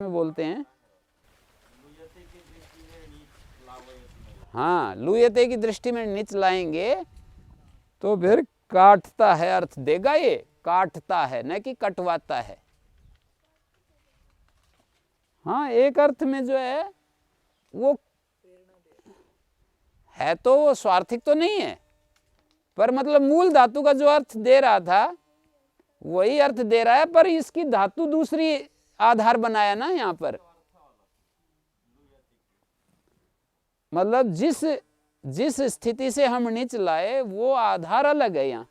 में बोलते हैं। हाँ, लुयते की दृष्टि में नीच लाएंगे तो फिर काटता है अर्थ देगा। ये काटता है न कि कटवाता है। हाँ, एक अर्थ में जो है वो है तो वो स्वार्थिक तो नहीं है, पर मतलब मूल धातु का जो अर्थ दे रहा था वही अर्थ दे रहा है, पर इसकी धातु दूसरी आधार बनाया ना यहाँ पर। मतलब जिस स्थिति से हम नीच लाए वो आधार अलग है। यहाँ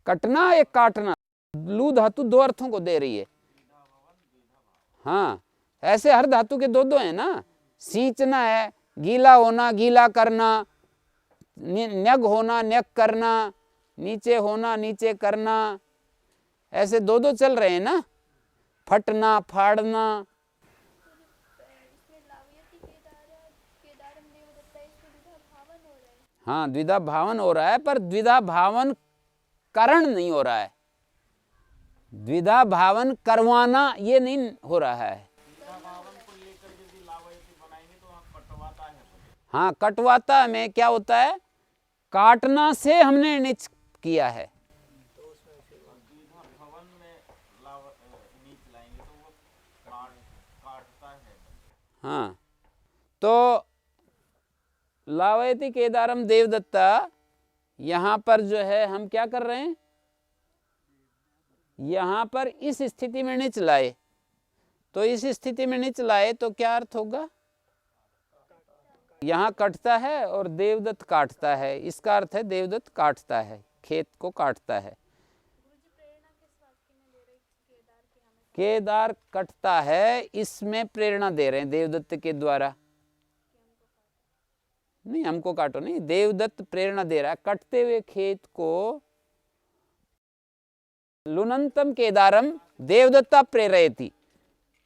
कटना एक काटना, लू धातु दो अर्थों को दे रही है। हाँ, ऐसे हर धातु के दो दो है ना। सींचना है, गीला होना, गीला करना, न्यग होना, न्यग करना, नीचे होना, नीचे करना, ऐसे दो दो चल रहे हैं ना। फटना, फाड़ना। हाँ, द्विधा भावन हो रहा है, पर द्विधा भावन करण नहीं हो रहा है। द्विधा भावन करवाना ये नहीं हो रहा है। हाँ, कटवाता में क्या होता है, काटना से हमने नीच किया है। हाँ, तो लावयति केदारम देवदत्ता, यहां पर जो है हम क्या कर रहे हैं, यहां पर इस स्थिति में नीच लाए। तो इस स्थिति में नीच लाए तो क्या अर्थ होगा, यहां कटता है और देवदत्त काटता है। इसका अर्थ है देवदत्त काटता है, खेत को काटता है। केदार कटता है, इसमें प्रेरणा दे रहे हैं देवदत्त के द्वारा। नहीं, हमको काटो नहीं, देवदत्त प्रेरणा दे रहा है। कटते हुए खेत को लुनंतम केदारम देवदत्ता प्रेरयति,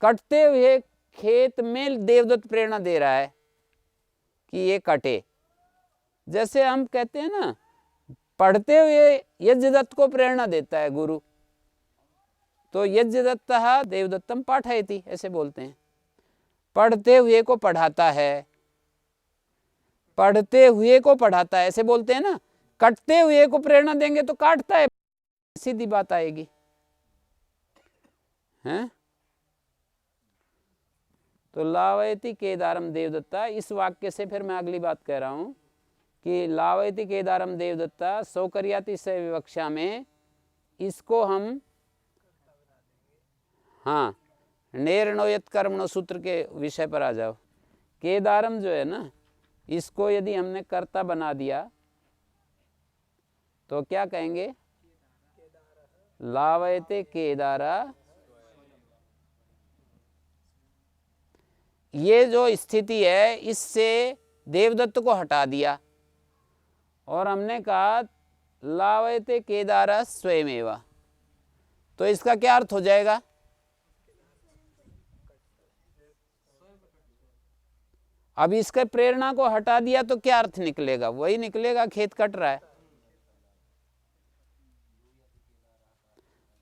कटते हुए खेत में देवदत्त प्रेरणा दे रहा है कि ये कटे। जैसे हम कहते हैं ना, पढ़ते हुए यज्ञदत्त को प्रेरणा देता है गुरु, तो यज्ञदत्तः देवदत्तम पाठयति ऐसे बोलते हैं। पढ़ते हुए को पढ़ाता है, पढ़ते हुए को पढ़ाता है ऐसे बोलते हैं ना। कटते हुए को प्रेरणा देंगे तो काटता है, सीधी बात आएगी। हैं? तो लावयति केदारम देवदत्ता, इस वाक्य से फिर मैं अगली बात कह रहा हूं कि लावयति केदारम देवदत्ता सौकर्याति से विवक्षा में इसको हम, हाँ, नेर्णोयत कर्मणो सूत्र के विषय पर आ जाओ। केदारम जो है ना, इसको यदि हमने कर्ता बना दिया तो क्या कहेंगे, लावयते केदारा। ये जो स्थिति है इससे देवदत्त को हटा दिया और हमने कहा लावयते केदारा स्वयमेवा। तो इसका क्या अर्थ हो जाएगा, अब इसके प्रेरणा को हटा दिया तो क्या अर्थ निकलेगा, वही निकलेगा खेत कट रहा है।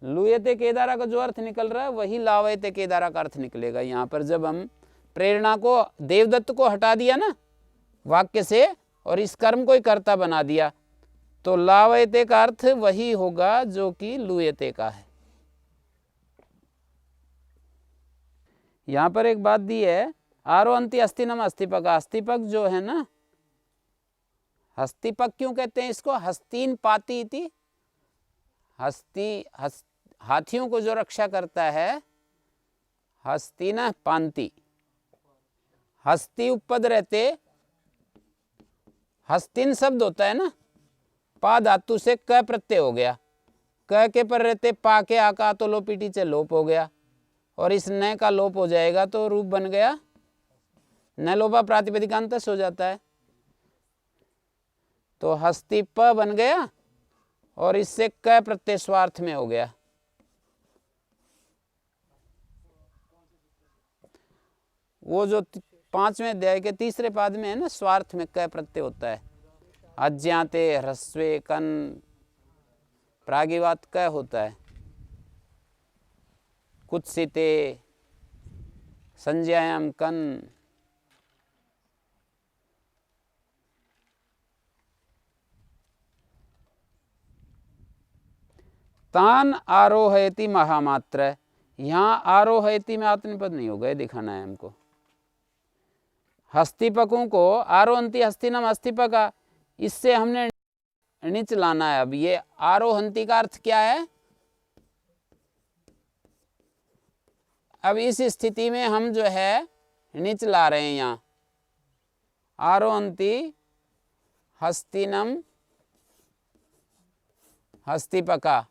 लुयते केदारा का जो अर्थ निकल रहा है वही लावयते केदारा का अर्थ निकलेगा यहाँ पर। जब हम प्रेरणा को देवदत्त को हटा दिया ना वाक्य से और इस कर्म को ही कर्ता बना दिया, तो लावयते का अर्थ वही होगा जो कि लुयते का है। यहाँ पर एक बात दी है, आरोहंती अस्तिनम अस्थिपक। अस्थिपक जो है ना, हस्तिपक क्यों कहते हैं इसको, हस्तीन पाती इति। हाथियों को जो रक्षा करता है, हस्तीना पांति। हस्ती उपपद रहते, हस्तिन शब्द होता है ना, पा धातु से क प्रत्यय हो गया, क के पर रहते पा के आका तो लोपीटी से लोप हो गया, और इस न का लोप हो जाएगा तो रूप बन गया न लोपा प्रातिपदिकांत हो जाता है। तो हस्ती प बन गया और इससे क प्रत्यय स्वार्थ में हो गया। वो जो 5वें अध्याय के तीसरे पाद में है ना, स्वार्थ में क प्रत्यय होता है। अज्ञाते ह्रस्वे कन प्रागिवात क होता है। कुत्सिते संज्ञायां कन। तान आरोहयति महामात्र, यहाँ आरोहयति में आत्मनिपद नहीं होगा, दिखाना है हमको। हस्तिपकों को आरोहंती हस्तिनम हस्तिपका, इससे हमने नीच लाना है। अब ये आरोहंती का अर्थ क्या है? अब इस स्थिति में हम जो है नीच ला रहे हैं। यहाँ आरोहंती हस्तिनम हस्तिपका,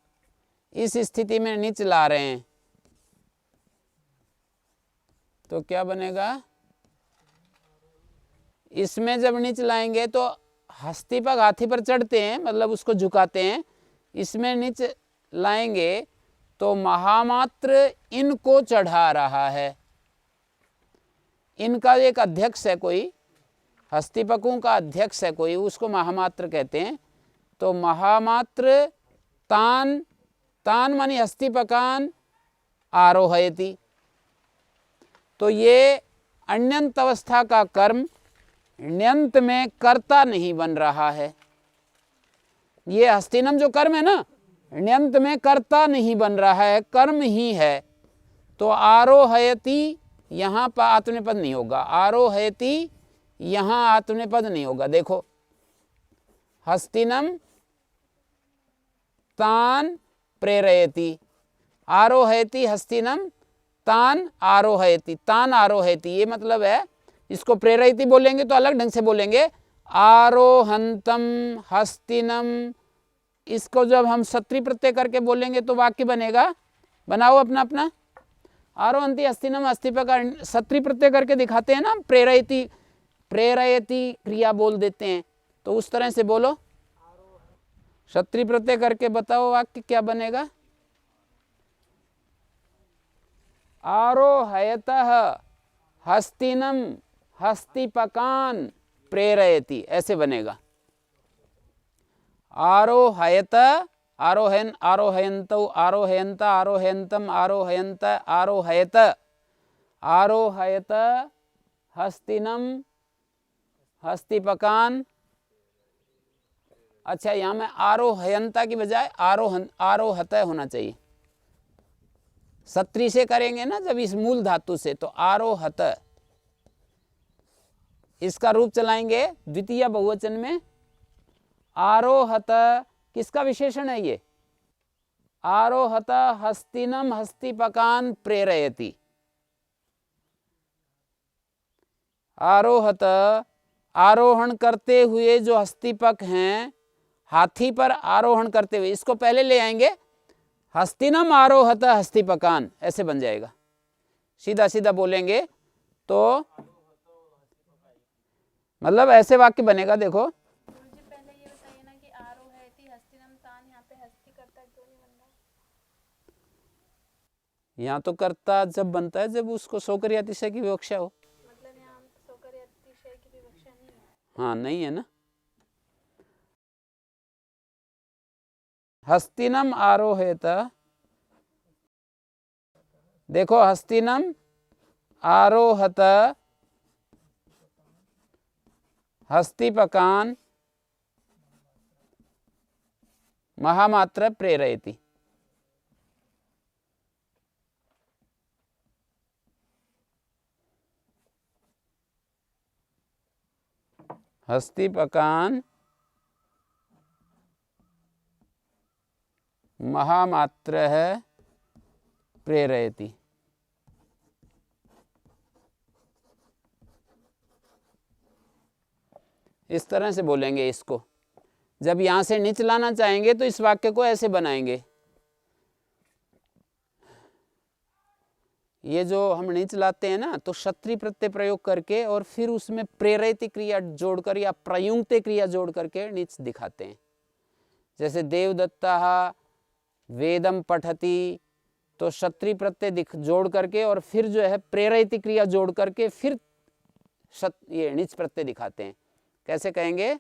इस स्थिति में नीच ला रहे हैं, तो क्या बनेगा? इसमें जब नीच लाएंगे तो हस्तिपक हाथी पर चढ़ते हैं, मतलब उसको झुकाते हैं। इसमें नीच लाएंगे तो महामात्र इनको चढ़ा रहा है। इनका एक अध्यक्ष है कोई, हस्तिपकों का अध्यक्ष है कोई, उसको महामात्र कहते हैं। तो महामात्र तान, तान मानी हस्तिपकान आरोहयति। तो ये अन्यंत अवस्था का कर्म ण्यंत में कर्ता नहीं बन रहा है। ये हस्तिनम जो कर्म है ना, ण्यंत में कर्ता नहीं बन रहा है, कर्म ही है। तो आरोहयति यहाँ पर आत्मनेपद नहीं होगा, आरोहयति यहाँ आत्मनेपद नहीं होगा। देखो, हस्तिनम तान प्रेरयति, आरोहयति हस्तिनम तान आरोहयति, तान आरोहयति, ये मतलब है। इसको प्रेरयति बोलेंगे तो अलग ढंग से बोलेंगे, आरोहंतम हस्तिनम। इसको जब हम सत्री प्रत्यय करके बोलेंगे तो वाक्य बनेगा। बनाओ अपना अपना। आरोहंती हस्तिनम हस्तिपका, सत्री प्रत्यय करके दिखाते हैं ना, प्रेरयति, प्रेरयति क्रिया बोल देते हैं, तो उस तरह से बोलो। सत्री प्रत्यय करके बताओ वाक्य क्या बनेगा। आरोहयतः हस्तिनम हस्तिपकान प्रेरयति, ऐसे बनेगा। आरोहयत, आरोहयन, आरोहयन्तौ, आरोहयन्त, आरोहयन्तम, आरोहयन्त, आरोहयत, आरोहयत हस्तिनम हस्तिपकान। अच्छा, यहाँ में आरोहयंता की बजाय आरोहन, आरोहत होना चाहिए। सत्री से करेंगे ना जब इस मूल धातु से, तो आरोहत। इसका रूप चलाएंगे द्वितीय बहुवचन में। आरोहत किसका विशेषण है? ये आरोहत हस्तिनम हस्तिपकान प्रेरयति। आरोहत, आरोहण करते हुए जो हस्तिपक हैं, हाथी पर आरोहण करते हुए, इसको पहले ले आएंगे। हस्तिनम आरोहत हस्तिपकान, ऐसे बन जाएगा। सीधा सीधा बोलेंगे तो मतलब ऐसे वाक्य बनेगा। देखो, मुझे पहले ये बताइए ना कि आरोहयति हस्तिनम तान, यहाँ पे हस्ति करता क्यों नहीं बन रहा? यहाँ तो कर्ता जब बनता है जब उसको सोकर या अतिशय की विवक्षा हो। मतलब यहाँ सोकर या अतिशय की विवक्षा नहीं है। हाँ, नहीं है ना। हस्तिनम आरोहयत, देखो, हस्तिनम आरोहत हस्तिपकान महामात्र प्रेरयति। हस्तिपकान महामात्र है प्रेरयति। इस तरह से बोलेंगे इसको। जब यहां से नीच लाना चाहेंगे तो इस वाक्य को ऐसे बनाएंगे। ये जो हम नीच लाते हैं ना, तो क्षत्रिय प्रत्यय प्रयोग करके और फिर उसमें प्रेरयति क्रिया जोड़कर या प्रयुंक्ते क्रिया जोड़ करके नीच दिखाते हैं। जैसे देवदत्ता वेदम पठति, तो क्षत्रिय प्रत्यय जोड़ करके और फिर जो है प्रेरयति क्रिया जोड़ करके फिर ये नीच प्रत्यय दिखाते हैं। कैसे कहेंगे?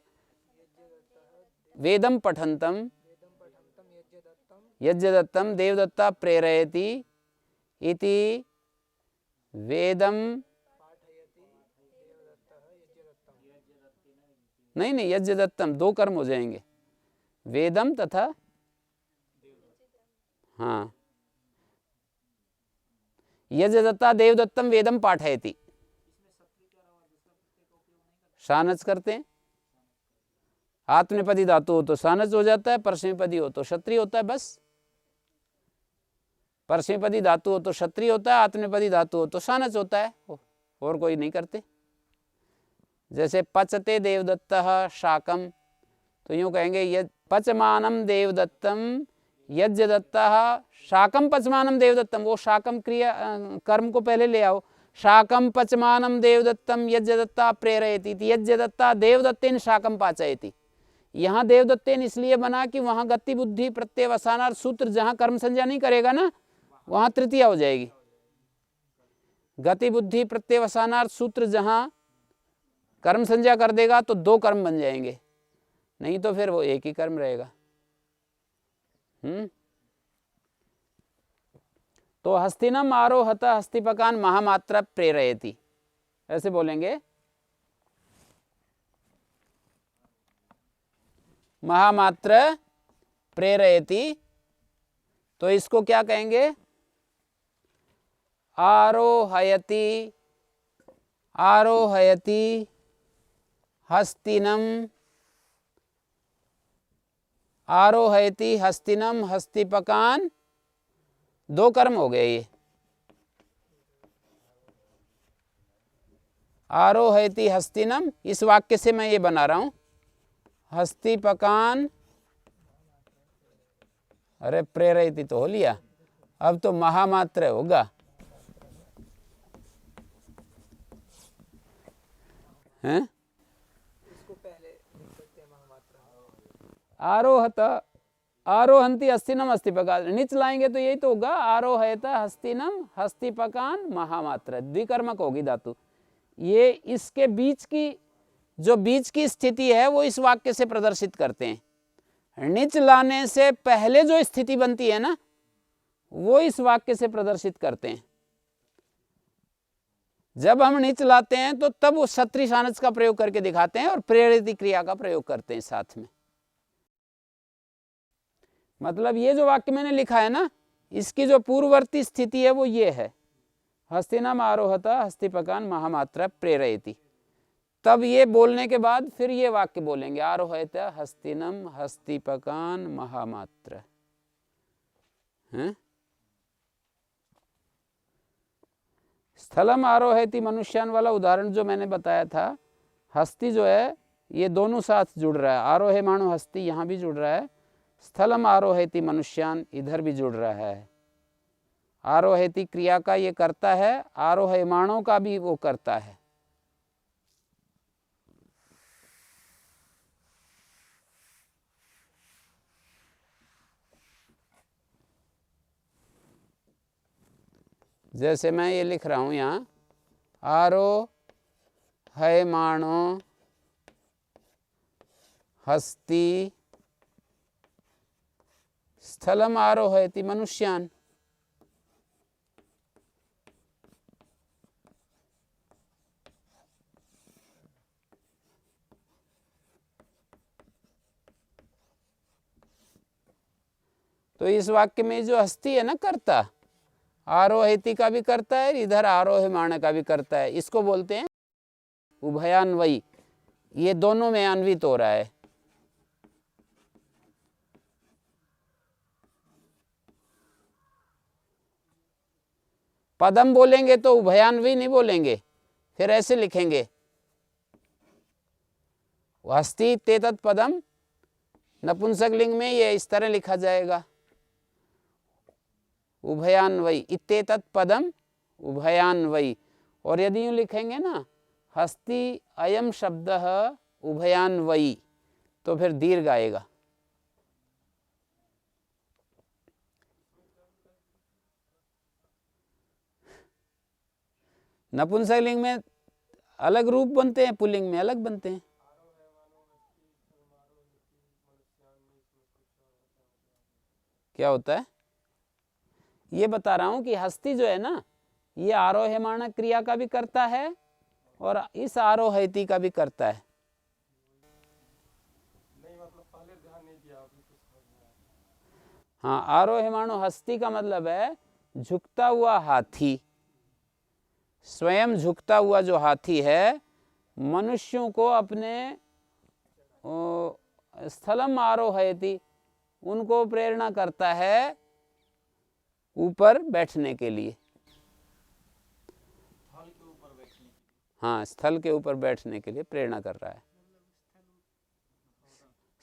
वेदम पठन्तम यज्ञदत्तम देवदत्ता प्रेरयति इति वेदम, नहीं यज्ञदत्तम, दो कर्म हो जाएंगे, वेदम तथा, हाँ, यज्ञदत्ता देवदत्तम वेदम पाठयति, शानच करते हैं। आत्मनेपदी धातु हो तो शानच हो जाता है, परस्मैपदी हो तो क्षत्रिय होता है, बस। परस्मैपदी धातु हो तो क्षत्रिय होता है, आत्मनेपदी धातु हो तो शानच होता है, और कोई नहीं करते। जैसे पचते देवदत्तः शाकम, तो यूं कहेंगे पचमानम देवदत्तम यज्ञदत्तः शाकम पचमानम देवदत्तम, वो शाकम क्रिया कर्म को पहले ले आओ। शाकम पचमानम देवदत्तम यज्ञदत्ता प्रेरयति, यज्ञदत्ता देवदत्तेन शाकम पाचयति। यहाँ देवदत्तेन इसलिए बना कि वहां गति बुद्धि प्रत्यय वसानार्थ सूत्र जहां कर्म संज्ञा नहीं करेगा ना, वहां तृतीया हो जाएगी। गति बुद्धि प्रत्यय वसानार्थ सूत्र जहां कर्म संज्ञा कर देगा तो दो कर्म बन जाएंगे, नहीं तो फिर वो एक ही कर्म रहेगा। तो हस्तिनम आरोहत हस्तिपकान महामात्र प्रेरयति, ऐसे बोलेंगे। महामात्र प्रेरयति, तो इसको क्या कहेंगे? आरोहयति, आरोहयति हस्तिनम, आरोहयति हस्तिनम हस्तिपकान, दो कर्म हो गए ये। आरोहयति हस्तिनम, इस वाक्य से मैं ये बना रहा हूं, हस्तिपकान, अरे प्रेरयति तो हो लिया, अब तो महामात्र होगा, हैं? आरोहत, आरोहंती हस्तिनम हस्तिपकान, नीच लाएंगे तो यही तो होगा, आरोहयत हस्तिनम हस्तिपकान महामात्र, द्विकर्मक होगी धातु। ये इसके बीच की जो बीच की स्थिति है वो इस वाक्य से प्रदर्शित करते हैं। नीच लाने से पहले जो स्थिति बनती है ना, वो इस वाक्य से प्रदर्शित करते हैं। जब हम नीच लाते हैं तो तब वो क्षत्रिय शानच का प्रयोग करके दिखाते हैं और प्रेरित क्रिया का प्रयोग करते हैं साथ में। मतलब ये जो वाक्य मैंने लिखा है ना, इसकी जो पूर्ववर्ती स्थिति है वो ये है, हस्तिनम आरोहत हस्तिपकान महामात्र प्रेरयति। तब ये बोलने के बाद फिर ये वाक्य बोलेंगे, आरोहयत हस्तिनम हस्तिपकान महामात्र, हैं? स्थलम आरोहयति मनुष्यान वाला उदाहरण जो मैंने बताया था, हस्ति जो है ये दोनों साथ जुड़ रहा है, आरोहे मानो हस्ति यहाँ भी जुड़ रहा है, स्थलम आरोहयति मनुष्यान इधर भी जुड़ रहा है। आरोहयति क्रिया का ये करता है, आरोहयमाणों का भी वो करता है। जैसे मैं ये लिख रहा हूं यहाँ, आरोहयमाणो हस्ति स्थलम आरोहयति मनुष्यान। तो इस वाक्य में जो हस्ति है ना कर्ता, आरोहयति का भी करता है, इधर आरोहयमाण का भी करता है, इसको बोलते हैं उभयान्वयी। ये दोनों में अन्वित हो रहा है। पदम बोलेंगे तो उभयान्वयी नहीं बोलेंगे, फिर ऐसे लिखेंगे, हस्ति इत्येतत् पदम, नपुंसक लिंग में ये इस तरह लिखा जाएगा, उभयान्वयी इत्येतत् पदम उभयान्वयी। और यदि यूं लिखेंगे ना, हस्ति अयम शब्दः उभयान्वयी, तो फिर दीर्घ आएगा। नपुंसक लिंग में अलग रूप बनते हैं, पुल्लिंग में अलग बनते हैं। क्या होता है? ये बता रहा हूं कि हस्ती जो है ना, ये आरोहमाण क्रिया का भी करता है और इस आरोहयति का भी करता है। हाँ, आरोहमाणो हस्ती का मतलब है झुकता हुआ हाथी। स्वयं झुकता हुआ जो हाथी है, मनुष्यों को अपने स्थलम आरोहयति, उनको प्रेरणा करता है ऊपर बैठने के लिए। हाँ, स्थल के ऊपर बैठने के लिए प्रेरणा कर रहा है।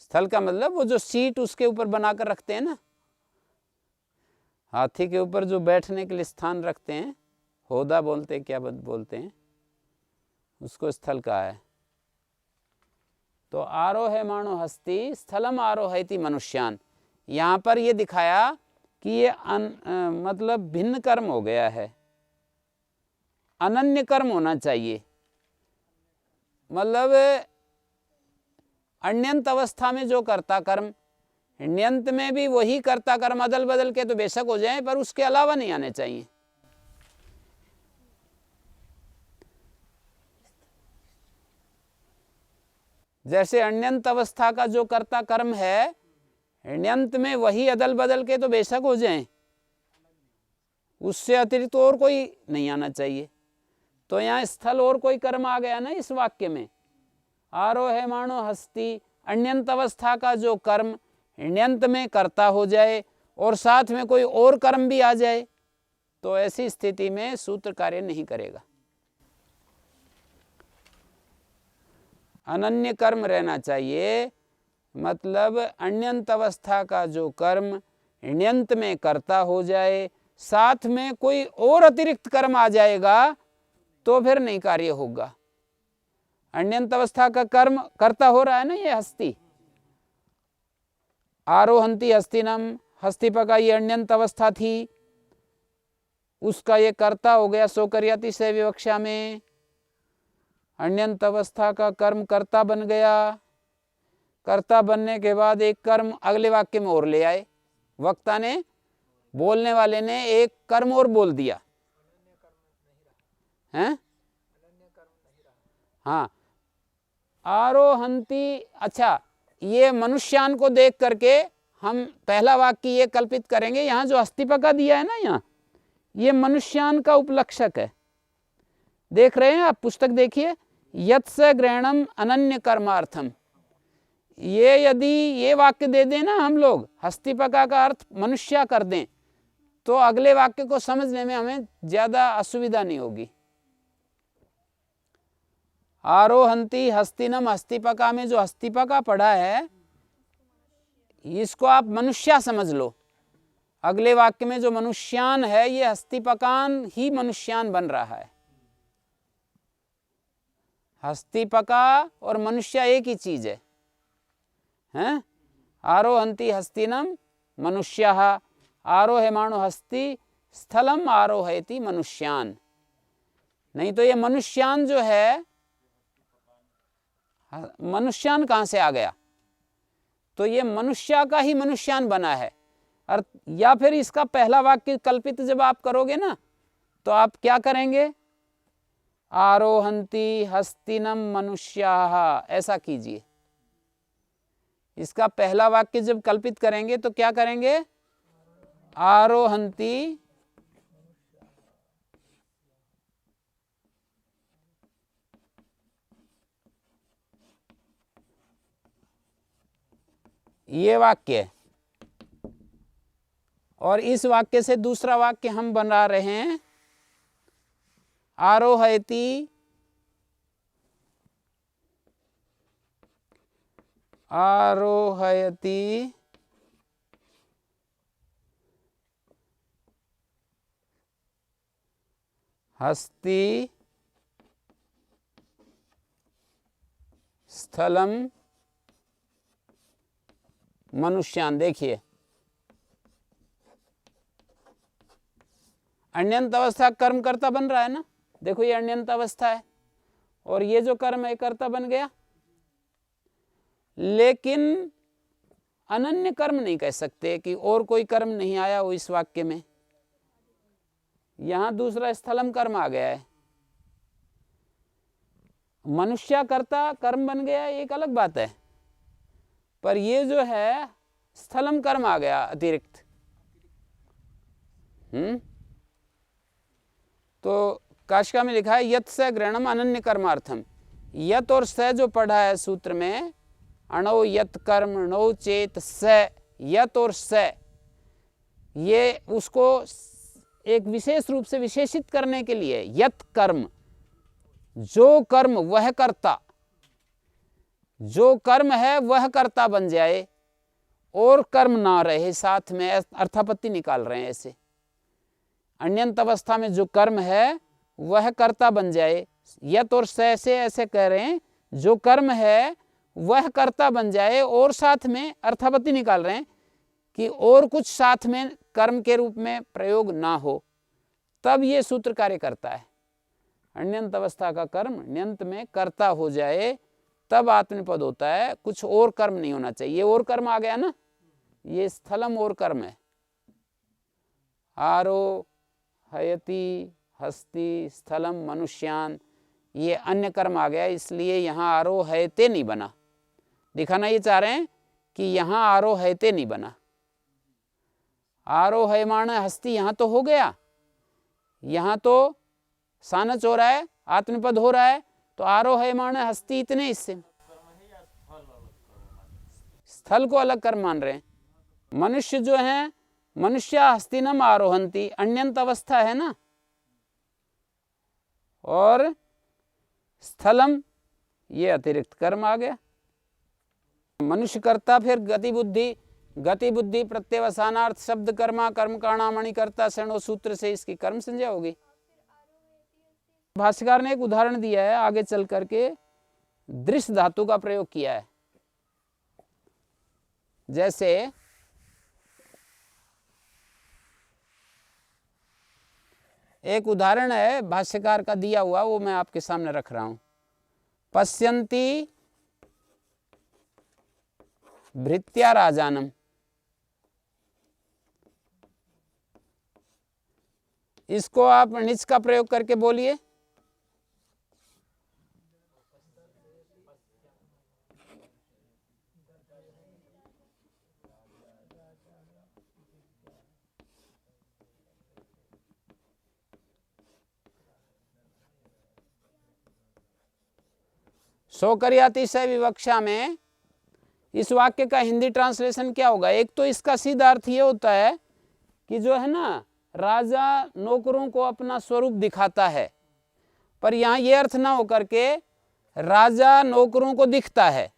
स्थल का मतलब वो जो सीट उसके ऊपर बनाकर रखते हैं ना, हाथी के ऊपर जो बैठने के लिए स्थान रखते हैं, होदा बोलते हैं, क्या बोलते हैं, उसको स्थल का है। तो आरोहमाणो हस्ती स्थलम आरोहयति मनुष्यान, यहाँ पर ये दिखाया कि ये मतलब भिन्न कर्म हो गया है, अनन्य कर्म होना चाहिए। मतलब अण्यंत अवस्था में जो कर्ता कर्म, ण्यंत में भी वही कर्ता कर्म अदल बदल के तो बेशक हो जाए, पर उसके अलावा नहीं आने चाहिए। जैसे अण्यंत अवस्था का जो कर्ता कर्म है, ण्यंत में वही अदल बदल के तो बेशक हो जाए, उससे अतिरिक्त और कोई नहीं आना चाहिए। तो यहाँ स्थल और कोई कर्म आ गया ना इस वाक्य में। आरोहमाणो हस्ती, अण्यंत अवस्था का जो कर्म ण्यंत में कर्ता हो जाए और साथ में कोई और कर्म भी आ जाए, तो ऐसी स्थिति में सूत्र कार्य नहीं करेगा। अनन्य कर्म रहना चाहिए, मतलब अण्यंत अवस्था का जो कर्म ण्यंत में कर्ता हो जाए, साथ में कोई और अतिरिक्त कर्म आ जाएगा तो फिर नहीं कार्य होगा। अण्यंत अवस्था का कर्म कर्ता हो रहा है ना, ये हस्ती आरोहंती हस्तिनम, हस्तिपका ये अण्यंत अवस्था थी, उसका ये कर्ता हो गया सोकर्याति से विवक्षा में। अण्यंत अवस्था का कर्म कर्ता बन गया, कर्ता बनने के बाद एक कर्म अगले वाक्य में और ले आए, वक्ता ने, बोलने वाले ने एक कर्म और बोल दिया हैं। हाँ, आरोहंती, अच्छा, ये मनुष्यान को देख करके हम पहला वाक्य ये कल्पित करेंगे, यहाँ जो हस्तिपका दिया है ना, यहाँ ये मनुष्यान का उपलक्षक है। देख रहे हैं आप, पुस्तक देखिए, यत्स ग्रहणम अनन्य कर्मार्थम, ये यदि ये वाक्य दे दें ना हम लोग, हस्तिपका का अर्थ मनुष्य कर दें, तो अगले वाक्य को समझने में हमें ज्यादा असुविधा नहीं होगी। आरोहंती हस्तिनम, हस्तिपका में जो हस्तिपका पढ़ा है इसको आप मनुष्य समझ लो। अगले वाक्य में जो मनुष्यान है, ये हस्तिपकान ही मनुष्यान बन रहा है। हस्तिपका और मनुष्य एक ही चीज है, हैं? आरोहंती हस्तिनम मनुष्यः, आरोहमाणो हस्ति स्थलम आरोहयति मनुष्यान। नहीं तो ये मनुष्यान जो है, मनुष्यान कहां से आ गया, तो ये मनुष्य का ही मनुष्यान बना है। और या फिर इसका पहला वाक्य कल्पित जब आप करोगे ना, तो आप क्या करेंगे, आरोहंती हस्तिनम मनुष्याः, ऐसा कीजिए। इसका पहला वाक्य जब कल्पित करेंगे तो क्या करेंगे, आरोहंती ये वाक्य है, और इस वाक्य से दूसरा वाक्य हम बना रहे हैं, आरोहयति आरोहयति हस्ति स्थलम मनुष्यान। देखिए, अण्यंत अवस्था कर्म कर्ता बन रहा है ना, देखो ये अण्यंत अवस्था है और ये जो कर्म है कर्ता बन गया, लेकिन अनन्य कर्म नहीं कह सकते कि और कोई कर्म नहीं आया हो इस वाक्य में। यहां दूसरा स्थलम कर्म आ गया है। मनुष्य कर्ता कर्म बन गया एक अलग बात है, पर ये जो है स्थलम कर्म आ गया अतिरिक्त। तो काशिका में लिखा है यत स ग्रहणम अनन्य कर्मार्थम। यत और स जो पढ़ा है सूत्र में, अणो यत कर्म णो चेत स, यत और स, ये उसको एक विशेष रूप से विशेषित करने के लिए, यत कर्म, जो कर्म वह कर्ता, जो कर्म है वह कर्ता बन जाए और कर्म ना रहे साथ में, अर्थापत्ति निकाल रहे हैं ऐसे। अन्यंत अवस्था में जो कर्म है वह कर्ता बन जाए, यत और स से ऐसे कह रहे हैं जो कर्म है वह कर्ता बन जाए, और साथ में अर्थापत्ति निकाल रहे हैं कि और कुछ साथ में कर्म के रूप में प्रयोग ना हो, तब ये सूत्र कार्य करता है। अन्यंत अवस्था का कर्म न्यंत में कर्ता हो जाए तब आत्मनिपद होता है, कुछ और कर्म नहीं होना चाहिए। और कर्म आ गया ना, ये स्थलम और कर्म है। आरो हयति हस्ति स्थलम मनुष्यान, ये अन्य कर्म आ गया, इसलिए यहाँ आरोहयते नहीं बना। दिखाना ये चाह रहे हैं कि यहाँ आरोहयते नहीं बना। आरोहयमाण हस्ति यहाँ तो हो गया, यहाँ तो सानच हो रहा है, आत्मपद हो रहा है, तो आरोहयमाण हस्ति इतने हिस्से। स्थल को अलग कर्म मान रहे हैं। मनुष्य जो है, मनुष्य हस्तिनम आरोहंती, अन्यंत अवस्था है ना, और स्थलम ये अतिरिक्त कर्म आ गया। मनुष्य कर्ता, फिर गति बुद्धि, गति बुद्धि प्रत्यवसानार्थ शब्द कर्मा कर्म काणामणि कर्ता शरणो सूत्र से इसकी कर्म संज्ञा होगी। भाष्यकार ने एक उदाहरण दिया है, आगे चल करके दृश्य धातु का प्रयोग किया है। जैसे एक उदाहरण है भाष्यकार का दिया हुआ, वो मैं आपके सामने रख रहा हूं। पश्यन्ति भृत्या राजानम, इसको आप निच का प्रयोग करके बोलिए। सोकरियाति से विवक्षा में इस वाक्य का हिंदी ट्रांसलेशन क्या होगा? एक तो इसका सीधा अर्थ ये होता है कि जो है ना, राजा नौकरों को अपना स्वरूप दिखाता है, पर यहाँ ये अर्थ ना होकर के राजा नौकरों को दिखता है।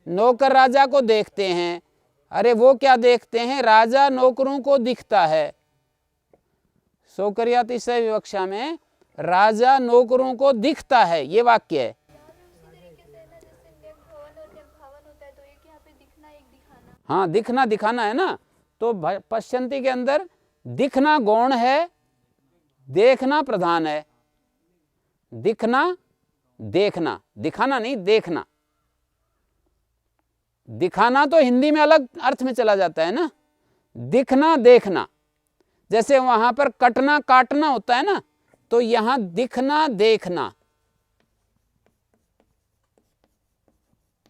नौकर राजा को देखते हैं, अरे वो क्या देखते हैं? राजा नौकरों को दिखता है। सोकरियाति से विवक्षा में राजा नौकरों को दिखता है, ये वाक्य है। हाँ, दिखना दिखाना है ना, तो पश्यन्ति के अंदर दिखना गौण है, देखना प्रधान है। दिखना देखना, दिखाना नहीं देखना। दिखाना तो हिंदी में अलग अर्थ में चला जाता है ना, दिखना देखना। जैसे वहां पर कटना काटना होता है ना, तो यहां दिखना देखना।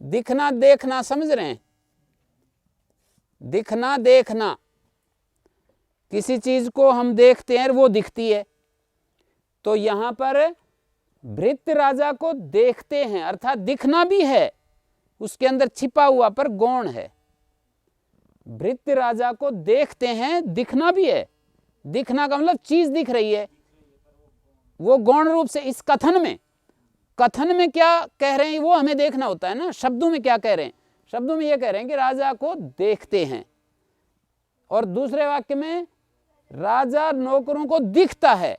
दिखना देखना, समझ रहे हैं? दिखना देखना, किसी चीज को हम देखते हैं वो दिखती है, तो यहां पर भृत्य राजा को देखते हैं, अर्थात दिखना भी है, उसके अंदर छिपा हुआ पर गौण है। भृत्य राजा को देखते हैं, दिखना भी है। दिखना का मतलब चीज दिख रही है, वो गौण रूप से। इस कथन में क्या कह रहे हैं वो हमें देखना होता है ना। शब्दों में क्या कह रहे हैं? शब्दों में ये कह रहे हैं कि राजा को देखते हैं, और दूसरे वाक्य में राजा नौकरों को दिखता है।